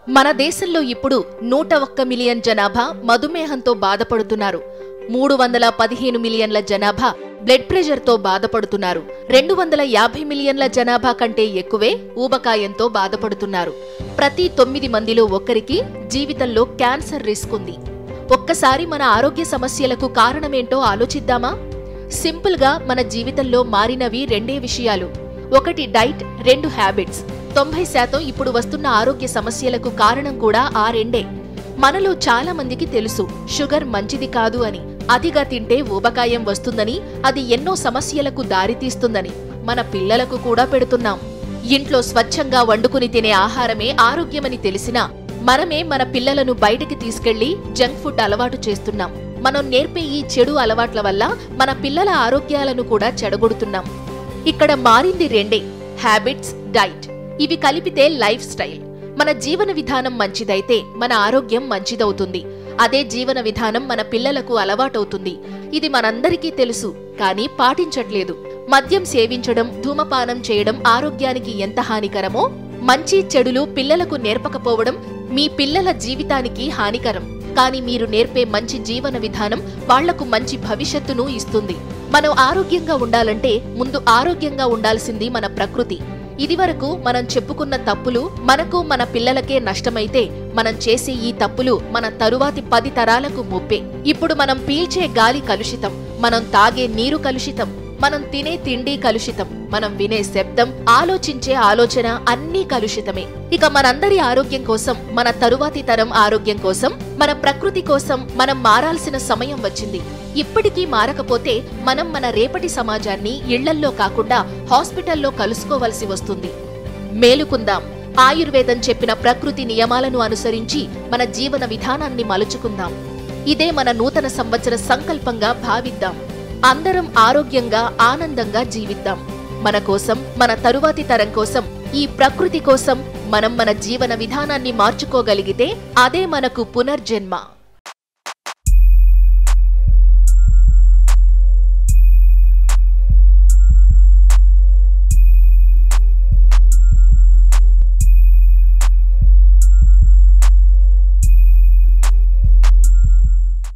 మన దేశంలో ఇప్పుడు 101 మిలియన్ జనాభా మధుమేహంతో బాధపడుతున్నారు. 315 మిలియన్ల జనాభా బ్లడ్ ప్రెషర్తో బాధపడుతున్నారు. 250 మిలియన్ల జనాభా కంటే ఎక్కువే ఊబకాయంతో బాధపడుతున్నారు. ప్రతి 9 మందిలో ఒక్కరికి జీవితంలో క్యాన్సర్ రిస్క్ ఉంది. ఒక్కసారి మన ఆరోగ్య సమస్యలకు కారణమేంటో ఆలోచిద్దామా? సింపుల్గా మన జీవితంలో మారినవి రెండే విషయాలు. ఒకటి డైట్, 2 హ్యాబిట్స్. 90% ఇప్పుడు వస్తున్న ఆరోగ్య సమస్యలకు కారణం కూడా ఆ రెండే. మనలో చాలా మందికి తెలుసు షుగర్ మంచిది కాదు అని, అతిగా తింటే ఊబకాయం వస్తుందని, అది ఎన్నో సమస్యలకు దారితీస్తుందని మన పిల్లలకు కూడా పెడుతున్నాం. ఇంట్లో స్వచ్ఛంగా వండుకుని తినే ఆహారమే ఆరోగ్యమని తెలిసినా మనమే మన పిల్లలను బయటికి తీసుకెళ్లి జంక్ ఫుడ్ అలవాటు చేస్తున్నాం. మనం నేర్పే ఈ చెడు అలవాట్ల వల్ల మన పిల్లల ఆరోగ్యాలను కూడా చెడగొడుతున్నాం. ఇక్కడ మారింది రెండే, హ్యాబిట్స్, డైట్. ఇవి కలిపితే లైఫ్ స్టైల్. మన జీవన విధానం మంచిదైతే మన ఆరోగ్యం మంచిదవుతుంది. అదే జీవన విధానం మన పిల్లలకు అలవాటవుతుంది. ఇది మనందరికీ తెలుసు, కానీ పాటించట్లేదు. మద్యం సేవించడం, ధూమపానం చేయడం ఆరోగ్యానికి ఎంత హానికరమో, మంచి చెడులు పిల్లలకు నేర్పకపోవడం మీ పిల్లల జీవితానికి హానికరం. కానీ మీరు నేర్పే మంచి జీవన విధానం వాళ్లకు మంచి భవిష్యత్తును ఇస్తుంది. మనం ఆరోగ్యంగా ఉండాలంటే ముందు ఆరోగ్యంగా ఉండాల్సింది మన ప్రకృతి. ఇదివరకు మనం చెప్పుకున్న తప్పులు మనకు, మన పిల్లలకే నష్టమైతే మనం చేసే ఈ తప్పులు మన తరువాతి 10 తరాలకు ముప్పే. ఇప్పుడు మనం పీల్చే గాలి కలుషితం, మనం తాగే నీరు కలుషితం, మనం తినే తిండి కలుషితం, మనం వినే శబ్దం, ఆలోచించే ఆలోచన అన్నీ కలుషితమే. ఇక మనందరి ఆరోగ్యం కోసం, మన తరువాతి తరం ఆరోగ్యం కోసం, మన ప్రకృతి కోసం మనం మారాల్సిన సమయం వచ్చింది. ఇప్పటికీ మారకపోతే మనం మన రేపటి సమాజాన్ని ఇళ్లల్లో కాకుండా హాస్పిటల్లో కలుసుకోవలసి వస్తుంది. మేలుకుందాం. ఆయుర్వేదం చెప్పిన ప్రకృతి నియమాలను అనుసరించి మన జీవన విధానాన్ని మలుచుకుందాం. ఇదే మన నూతన సంవత్సర సంకల్పంగా భావిద్దాం. అందరం ఆరోగ్యంగా, ఆనందంగా జీవిద్దాం. మన కోసం, మన తరువాతి తరం కోసం, ఈ ప్రకృతి కోసం మనం మన జీవన విధానాన్ని మార్చుకోగలిగితే అదే మనకు పునర్జన్మ.